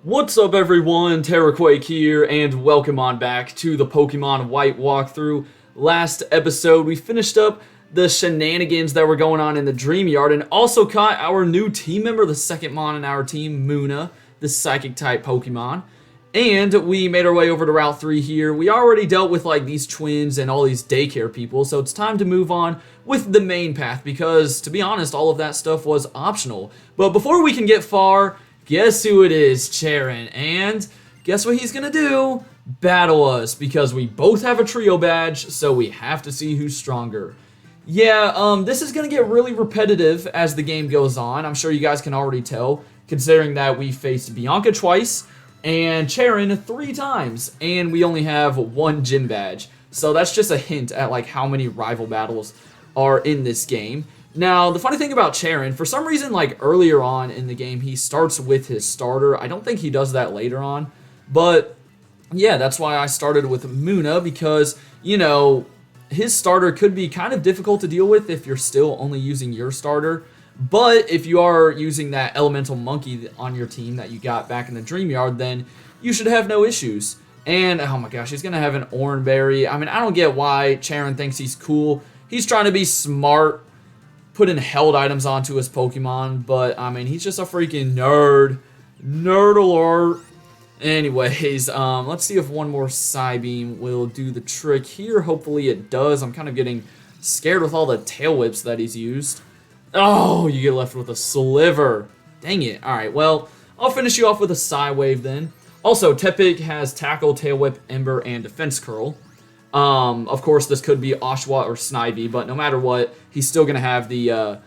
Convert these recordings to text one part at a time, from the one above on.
What's up everyone, Terraquake here, and welcome on back to the Pokemon White walkthrough. Last episode, we finished up the shenanigans that were going on in the Dream Yard, and also caught our new team member, the second Mon in our team, Munna, the Psychic-type Pokemon. And we made our way over to Route 3 here. We already dealt with like these twins and all these daycare people, so it's time to move on with the main path, because to be honest, all of that stuff was optional. But before we can get far, guess who it is, Cheren, and guess what he's gonna do? Battle us, because we both have a trio badge, so we have to see who's stronger. Yeah, this is gonna get really repetitive as the game goes on. I'm sure you guys can already tell, considering that we faced Bianca twice and Cheren 3 times, and we only have 1 gym badge. So that's just a hint at like how many rival battles are in this game. Now, the funny thing about Cheren, for some reason, like earlier on in the game, he starts with his starter. I don't think he does that later on, but yeah, that's why I started with Munna, because, you know, his starter could be kind of difficult to deal with if you're still only using your starter. But if you are using that elemental monkey on your team that you got back in the Dream Yard, then you should have no issues. And, oh my gosh, he's going to have an Oranberry. I mean, I don't get why Cheren thinks he's cool. He's trying to be smart, putting held items onto his Pokemon, but I mean, he's just a freaking nerd. Nerd alert. Anyways, let's see if one more Psybeam will do the trick here. Hopefully it does. I'm kind of getting scared with all the tail whips that he's used. Oh, you get left with a Sliver. Dang it. Alright, well, I'll finish you off with a Psy-Wave then. Also, Tepig has Tackle, Tail Whip, Ember, and Defense Curl. Of course, this could be Oshawott or Snivy, but no matter what, he's still going to have the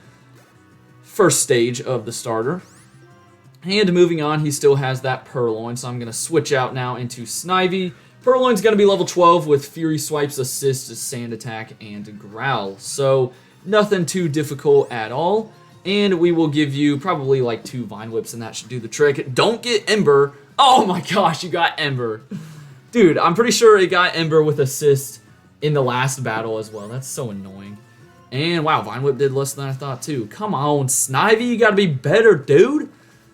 first stage of the starter. And moving on, he still has that Purloin, so I'm going to switch out now into Snivy. Purloin's going to be level 12 with Fury Swipes, Assist, Sand Attack, and Growl. So, nothing too difficult at all. And we will give you probably like 2 Vine Whips, and that should do the trick. Don't get Ember. Oh my gosh, you got Ember. Dude, I'm pretty sure it got Ember with Assist in the last battle as well. That's so annoying. And wow, Vine Whip did less than I thought too. Come on, Snivy, you gotta be better, dude.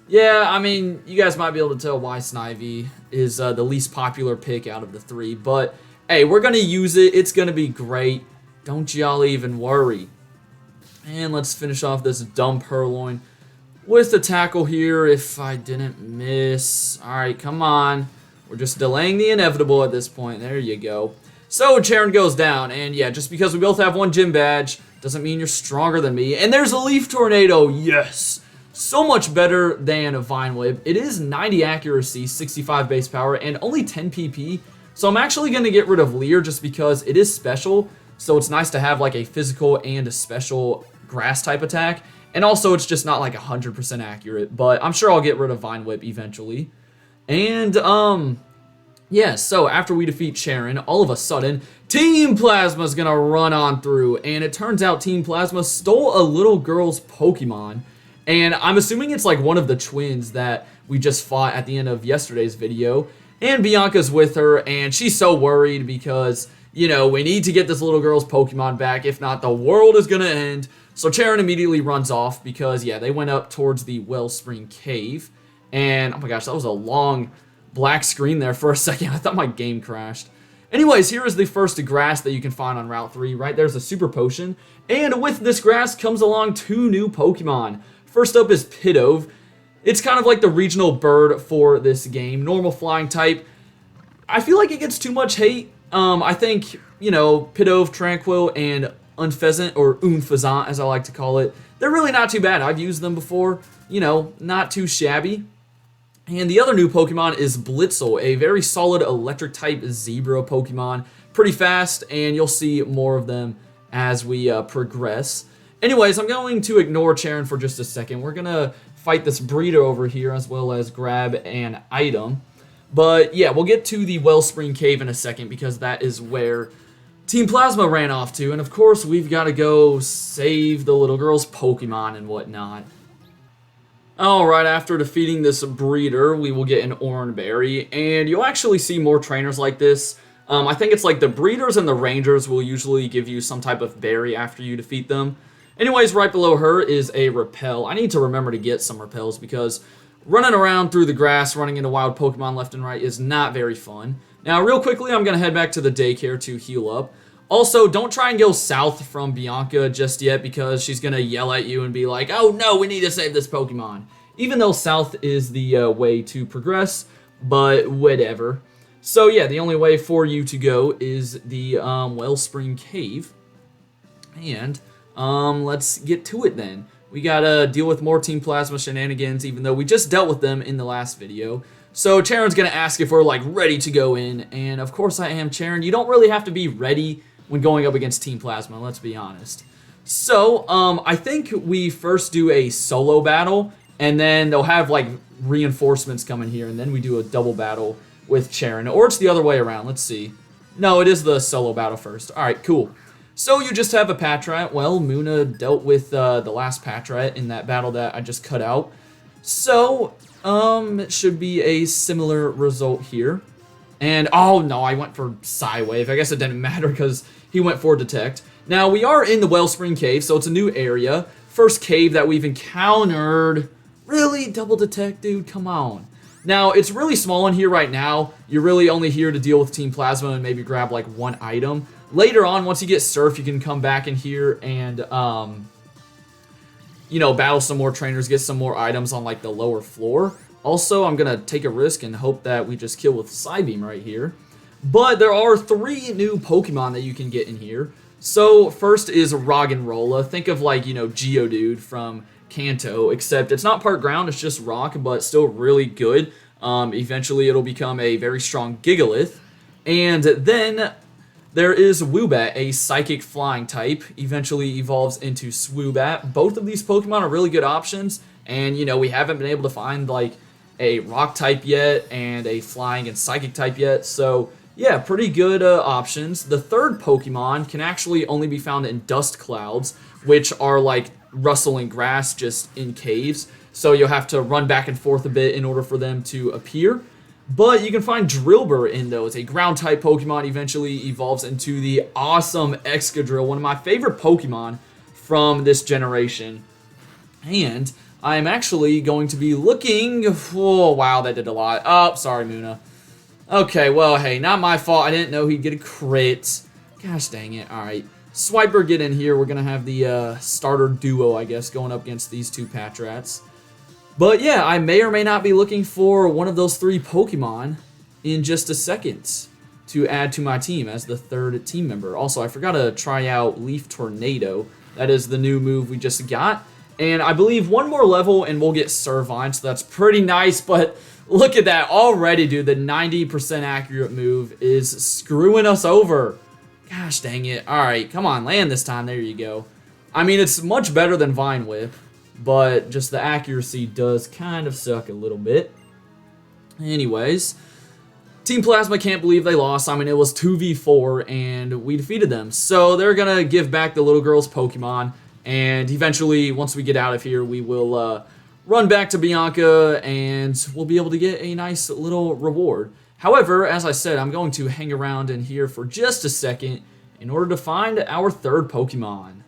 Yeah, I mean, you guys might be able to tell why Snivy is the least popular pick out of the 3. But hey, we're gonna use it. It's gonna be great. Don't y'all even worry. And let's finish off this dumb Purloin with the Tackle here if I didn't miss. Alright, come on. We're just delaying the inevitable at this point. There you go. So, Cheren goes down, and yeah, just because we both have 1 gym badge doesn't mean you're stronger than me. And there's a Leaf Tornado, yes! So much better than a Vine Whip. It is 90 accuracy, 65 base power, and only 10 PP. So I'm actually going to get rid of Leer just because it is special. So it's nice to have like a physical and a special grass type attack. And also it's just not like 100% accurate, but I'm sure I'll get rid of Vine Whip eventually. And, yeah, so after we defeat Cheren, all of a sudden, Team Plasma's gonna run on through, and it turns out Team Plasma stole a little girl's Pokemon, and I'm assuming it's like one of the twins that we just fought at the end of yesterday's video, and Bianca's with her, and she's so worried because, you know, we need to get this little girl's Pokemon back, if not, the world is gonna end. So Cheren immediately runs off because, yeah, they went up towards the Wellspring Cave. And, oh my gosh, that was a long black screen there for a second. I thought my game crashed. Anyways, here is the first grass that you can find on Route 3. Right there's a Super Potion. And with this grass comes along 2 new Pokemon. First up is Pidove. It's kind of like the regional bird for this game. Normal flying type. I feel like it gets too much hate. I think, you know, Pidove, Tranquil, and Unfezant, or Unfezant as I like to call it, they're really not too bad. I've used them before. You know, not too shabby. And the other new Pokemon is Blitzel, a very solid electric-type Zebra Pokemon. Pretty fast, and you'll see more of them as we progress. Anyways, I'm going to ignore Cheren for just a second. We're going to fight this breeder over here as well as grab an item. But yeah, we'll get to the Wellspring Cave in a second because that is where Team Plasma ran off to. And of course, we've got to go save the little girl's Pokemon and whatnot. Alright, after defeating this breeder, we will get an Oranberry, and you'll actually see more trainers like this. I think it's like the breeders and the rangers will usually give you some type of berry after you defeat them. Anyways, right below her is a Repel. I need to remember to get some Repels because running around through the grass, running into wild Pokemon left and right is not very fun. Now, real quickly, I'm going to head back to the daycare to heal up. Also, don't try and go south from Bianca just yet because she's going to yell at you and be like, oh no, we need to save this Pokemon. Even though south is the way to progress, but whatever. So yeah, the only way for you to go is the Wellspring Cave. And let's get to it then. We gotta deal with more Team Plasma shenanigans, even though we just dealt with them in the last video. So Charon's gonna ask if we're like ready to go in, and of course I am, Charon. You don't really have to be ready when going up against Team Plasma, let's be honest. So I think we first do a solo battle, and then they'll have like reinforcements coming here, and then we do a double battle with Charon, or it's the other way around. Let's see. No, it is the solo battle first. All right, cool. So you just have a Patrat. Well, Muna dealt with the last Patrat in that battle that I just cut out. So, it should be a similar result here. And, oh no, I went for Psywave. I guess it didn't matter because he went for Detect. Now, we are in the Wellspring Cave, so it's a new area. First cave that we've encountered. Really? Double Detect, dude? Come on. Now, it's really small in here right now. You're really only here to deal with Team Plasma and maybe grab like one item. Later on, once you get Surf, you can come back in here and, you know, battle some more trainers, get some more items on like the lower floor. Also, I'm going to take a risk and hope that we just kill with Psybeam right here. But there are 3 new Pokemon that you can get in here. So, first is Roggenrola. Think of like, you know, Geodude from Kanto, except it's not part ground, it's just rock, but still really good. Eventually, it'll become a very strong Gigalith. And then there is Woobat, a psychic flying type, eventually evolves into Swoobat. Both of these Pokemon are really good options, and, you know, we haven't been able to find, like, a rock type yet and a flying and psychic type yet, so yeah, pretty good options. The third Pokemon can actually only be found in dust clouds, which are like rustling grass just in caves, so you'll have to run back and forth a bit in order for them to appear. But you can find Drillbur in those. A ground type Pokemon eventually evolves into the awesome Excadrill, one of my favorite Pokemon from this generation. And I'm actually going to be looking... Oh, wow, that did a lot. Oh, sorry, Muna. Okay, well, hey, not my fault. I didn't know he'd get a crit. Gosh dang it. All right. Swiper, get in here. We're going to have the starter duo, I guess, going up against these 2 Patrats. But yeah, I may or may not be looking for one of those 3 Pokemon in just a second to add to my team as the 3rd team member. Also, I forgot to try out Leaf Tornado. That is the new move we just got. And I believe one more level and we'll get Servine, so that's pretty nice. But look at that already, dude. The 90% accurate move is screwing us over. Gosh dang it. All right, come on, land this time. There you go. I mean, it's much better than Vine Whip, but just the accuracy does kind of suck a little bit. Anyways, Team Plasma can't believe they lost. I mean, it was 2v4, and we defeated them. So they're going to give back the little girl's Pokemon, and eventually, once we get out of here, we will run back to Bianca, and we'll be able to get a nice little reward. However, as I said, I'm going to hang around in here for just a second in order to find our 3rd Pokemon.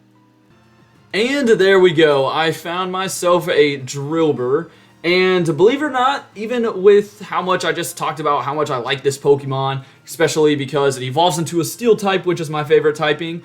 And there we go. I found myself a Drillbur. And believe it or not, even with how much I just talked about, how much I like this Pokemon, especially because it evolves into a Steel type, which is my favorite typing,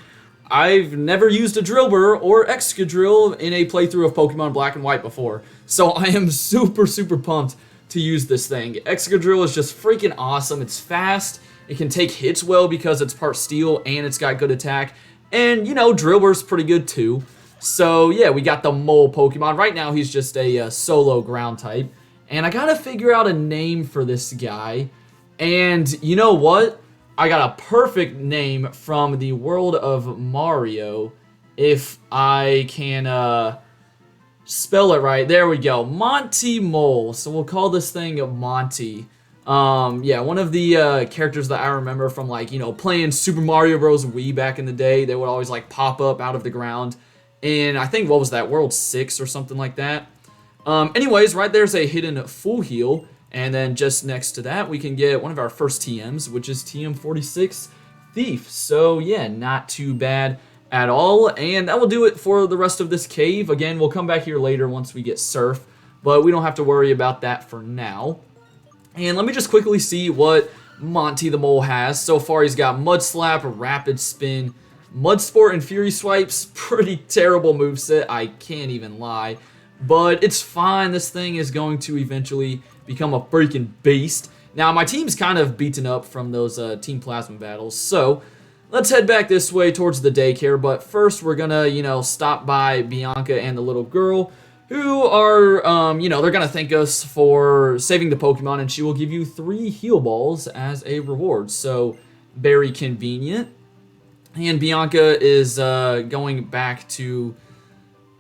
I've never used a Drillbur or Excadrill in a playthrough of Pokemon Black and White before. So I am super, super pumped to use this thing. Excadrill is just freaking awesome. It's fast. It can take hits well because it's part Steel and it's got good attack. And, you know, Drillbur's pretty good too. So, yeah, we got the Mole Pokemon. Right now, he's just a solo ground type. And I gotta figure out a name for this guy. And you know what? I got a perfect name from the world of Mario. If I can spell it right. There we go. Monty Mole. So we'll call this thing Monty. Yeah, one of the characters that I remember from, like, you know, playing Super Mario Bros. Wii back in the day. They would always, like, pop up out of the ground. And I think, what was that, World 6 or something like that? Anyways, right there's a hidden Full Heal. And then just next to that, we can get one of our first TMs, which is TM46 Thief. So, yeah, not too bad at all. And that will do it for the rest of this cave. Again, we'll come back here later once we get Surf. but we don't have to worry about that for now. And let me just quickly see what Monty the Mole has. So far, he's got Mud Slap, Rapid Spin, Mud Sport, and Fury Swipes. Pretty terrible moveset, I can't even lie. But it's fine. This thing is going to eventually become a freaking beast. Now, my team's kind of beaten up from those Team Plasma battles, so let's head back this way towards the daycare. But first, we're gonna, stop by Bianca and the little girl, who are, they're gonna thank us for saving the Pokemon, and she will give you 3 heal balls as a reward. So, very convenient. And Bianca is going back to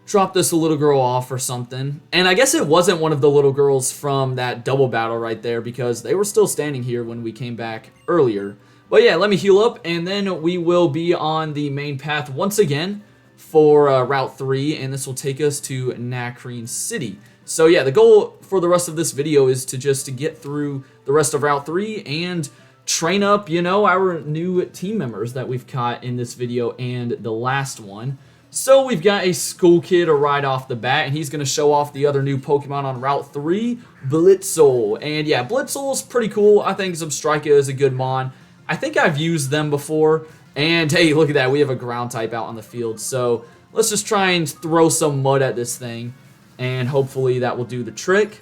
drop this little girl off or something. And I guess it wasn't one of the little girls from that double battle right there, because they were still standing here when we came back earlier. But yeah, let me heal up, and then we will be on the main path once again for Route 3, and this will take us to Nacrene City. So yeah, the goal for the rest of this video is to just get through the rest of Route 3 and train up, our new team members that we've caught in this video and the last one. So we've got a school kid right off the bat, and he's going to show off the other new Pokemon on Route 3, Blitzel. And yeah, Blitzel's pretty cool. I think Zubstrika is a good mon. I think I've used them before. And hey, look at that. We have a ground type out on the field. So let's just try and throw some mud at this thing, and hopefully that will do the trick.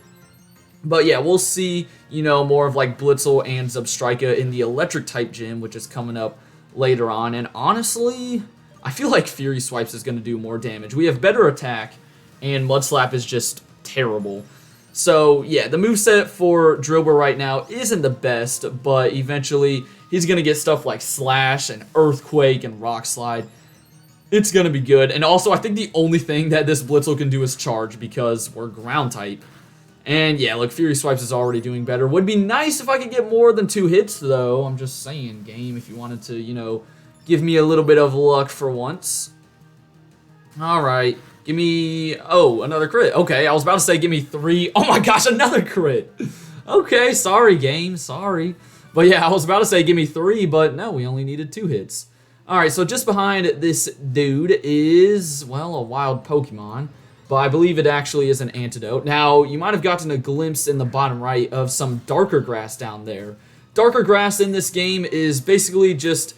But yeah, we'll see, more of like Blitzel and Zubstrika in the electric type gym, which is coming up later on. And honestly, I feel like Fury Swipes is going to do more damage. We have better attack, and Mud Slap is just terrible. So, yeah, the moveset for Drillbur right now isn't the best, but eventually he's going to get stuff like Slash and Earthquake and Rock Slide. It's going to be good. And also, I think the only thing that this Blitzel can do is Charge, because we're Ground type. And yeah, look, Fury Swipes is already doing better. Would be nice if I could get more than 2 hits, though. I'm just saying, game, if you wanted to, give me a little bit of luck for once. Alright. Give me... Oh, another crit. Okay, I was about to say give me 3. Oh my gosh, another crit. Okay, sorry, game. Sorry. But yeah, I was about to say give me 3, but no, we only needed 2 hits. Alright, so just behind this dude is, well, a wild Pokemon. But I believe it actually is an antidote. Now, you might have gotten a glimpse in the bottom right of some darker grass down there. Darker grass in this game is basically just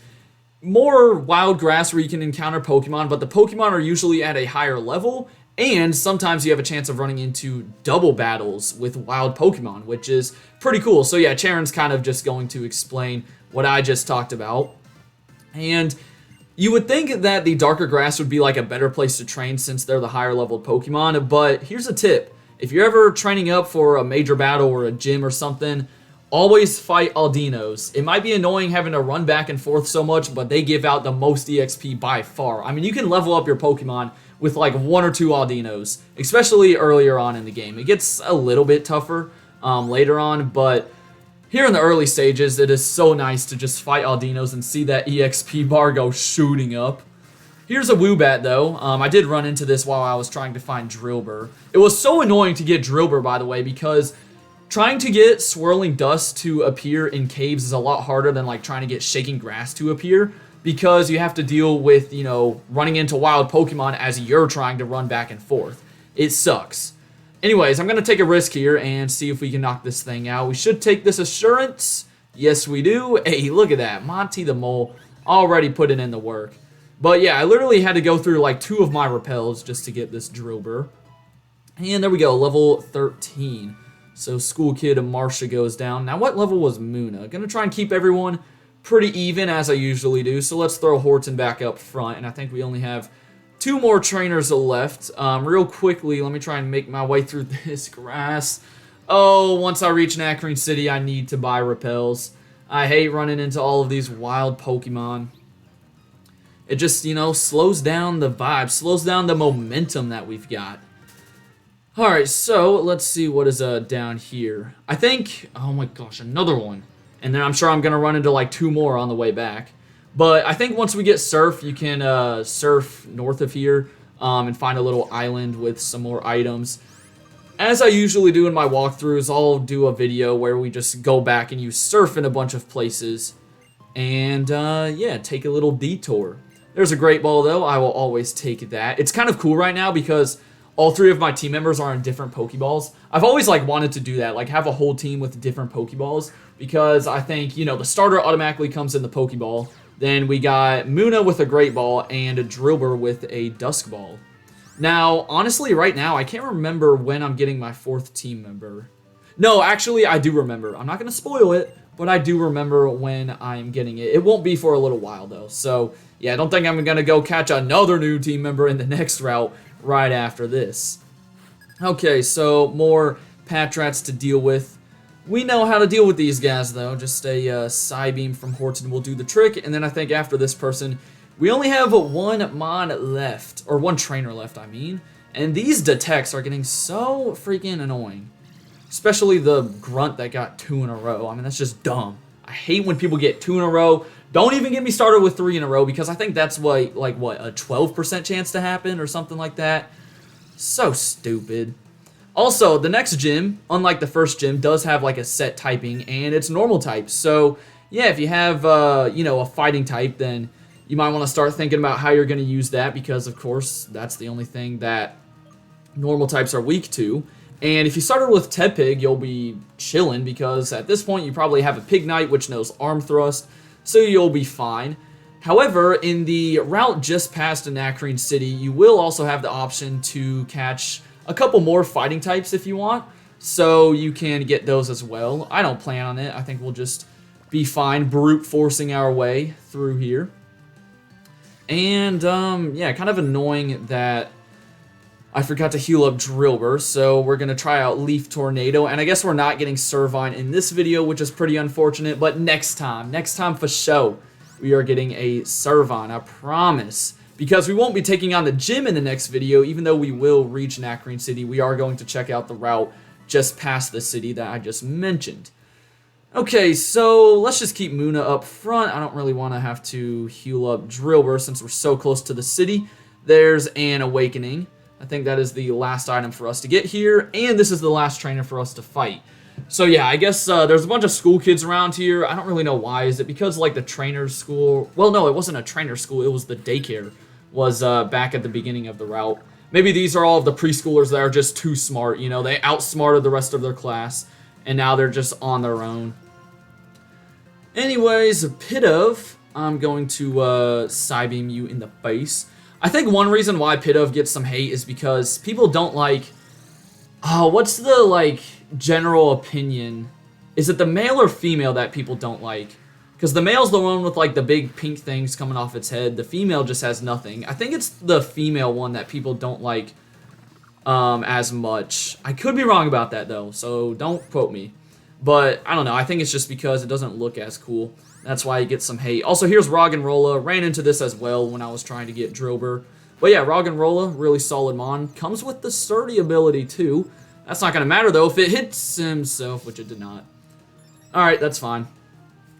more wild grass where you can encounter Pokemon, but the Pokemon are usually at a higher level, and sometimes you have a chance of running into double battles with wild Pokemon, which is pretty cool. So yeah, Charon's kind of just going to explain what I just talked about. And you would think that the darker grass would be like a better place to train since they're the higher leveled Pokemon, but here's a tip. If you're ever training up for a major battle or a gym or something, always fight Aldinos. It might be annoying having to run back and forth so much, but they give out the most EXP by far. I mean, you can level up your Pokemon with like 1 or 2 Aldinos, especially earlier on in the game. It gets a little bit tougher later on, but here in the early stages, it is so nice to just fight Aldinos and see that EXP bar go shooting up. Here's a Woobat, though. I did run into this while I was trying to find Drillbur. It was so annoying to get Drillbur, by the way, because trying to get swirling dust to appear in caves is a lot harder than like trying to get shaking grass to appear, because you have to deal with, running into wild Pokemon as you're trying to run back and forth. It sucks. Anyways, I'm going to take a risk here and see if we can knock this thing out. We should take this assurance. Yes, we do. Hey, look at that. Monty the Mole already putting in the work. But yeah, I literally had to go through like 2 of my repels just to get this Drillbur. And there we go, level 13. So School Kid Marsha goes down. Now, what level was Muna? Gonna try and keep everyone pretty even, as I usually do. So let's throw Horton back up front. And I think we only have 2 more trainers left. Real quickly, let me try and make my way through this grass. Oh, once I reach Nacrene City, I need to buy repels. I hate running into all of these wild Pokemon. It just, slows down the vibe, slows down the momentum that we've got. Alright, so let's see what is down here. I think, oh my gosh, another one. And then I'm sure I'm going to run into like 2 more on the way back. But I think once we get Surf, you can surf north of here and find a little island with some more items. As I usually do in my walkthroughs, I'll do a video where we just go back and you surf in a bunch of places. And yeah, take a little detour. There's a Great Ball though, I will always take that. It's kind of cool right now because all 3 of my team members are in different Pokeballs. I've always like wanted to do that, like have a whole team with different Pokeballs, because I think, you know, the starter automatically comes in the Pokeball. Then we got Muna with a Great Ball and a Drillbur with a Dusk Ball. Now, honestly, right now, I can't remember when I'm getting my 4th team member. No, actually, I do remember. I'm not going to spoil it, but I do remember when I'm getting it. It won't be for a little while, though. So, yeah, I don't think I'm going to go catch another new team member in the next route right after this. Okay, so more Patrats to deal with. We know how to deal with these guys, though. Just a Psybeam from Horton will do the trick. And then I think after this person, we only have 1 Mon left. Or 1 trainer left, I mean. And these Detects are getting so freaking annoying. Especially the Grunt that got 2 in a row. I mean, that's just dumb. I hate when people get 2 in a row. Don't even get me started with 3 in a row, because I think that's what, like, what, a 12% chance to happen or something like that. So stupid. Also, the next gym, unlike the first gym, does have like a set typing, and it's normal type. So, yeah, if you have, you know, a fighting type, then you might want to start thinking about how you're going to use that, because, of course, that's the only thing that normal types are weak to. And if you started with Tepig, you'll be chilling, because at this point you probably have a Pignite, which knows Arm Thrust, so you'll be fine. However, in the route just past Nacrene City, you will also have the option to catch a couple more fighting types if you want, so you can get those as well. I don't plan on it. I think we'll just be fine brute forcing our way through here. And, yeah, kind of annoying that I forgot to heal up Drillbur, so we're going to try out Leaf Tornado, and I guess we're not getting Servine in this video, which is pretty unfortunate, but next time for show, we are getting a Servine, I promise. Because we won't be taking on the gym in the next video, even though we will reach Nacrene City, we are going to check out the route just past the city that I just mentioned. Okay, so let's just keep Muna up front. I don't really want to have to heal up Drillbur since we're so close to the city. There's an Awakening. I think that is the last item for us to get here, and this is the last trainer for us to fight. So yeah, I guess there's a bunch of school kids around here. I don't really know why. Is it because like the trainer's school? Well, no, it wasn't a trainer school. It was the daycare was back at the beginning of the route. Maybe these are all of the preschoolers that are just too smart. You know, they outsmarted the rest of their class, and now they're just on their own. Anyways, Pidove, I'm going to Psybeam you in the face. I think one reason why Pidove gets some hate is because people don't like... what's the, like, general opinion? Is it the male or female that people don't like? Because the male's the one with, like, the big pink things coming off its head. The female just has nothing. I think it's the female one that people don't like as much. I could be wrong about that, though, so don't quote me. But, I don't know. I think it's just because it doesn't look as cool. That's why you get some hate. Also, here's Roggenrola. Ran into this as well when I was trying to get Drillbur. But yeah, Roggenrola, really solid mon. Comes with the sturdy ability, too. That's not going to matter, though, if it hits himself, which it did not. Alright, that's fine.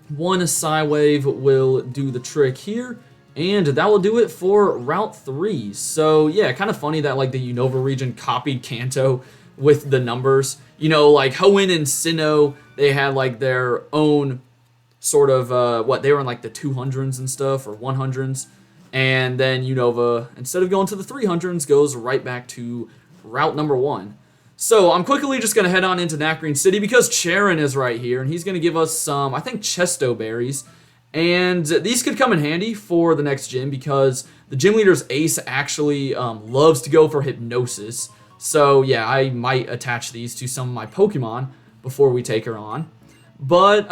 1 Psywave will do the trick here. And that will do it for Route 3. So, yeah, kind of funny that, like, the Unova region copied Kanto with the numbers. You know, like, Hoenn and Sinnoh, they had, like, their own sort of, they were in, like, the 200s and stuff, or 100s. And then Unova, instead of going to the 300s, goes right back to route number 1. So I'm quickly just going to head on into Nacrene City because Charon is right here, and he's going to give us some, I think, Chesto Berries. And these could come in handy for the next gym because the gym leader's Ace actually loves to go for Hypnosis. So yeah, I might attach these to some of my Pokemon before we take her on. But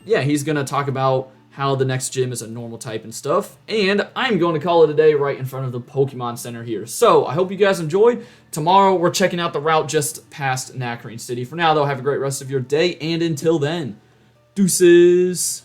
yeah, he's going to talk about how the next gym is a normal type and stuff. And I'm going to call it a day right in front of the Pokemon Center here. So I hope you guys enjoyed. Tomorrow we're checking out the route just past Nacrene City. For now though, have a great rest of your day. And until then, deuces.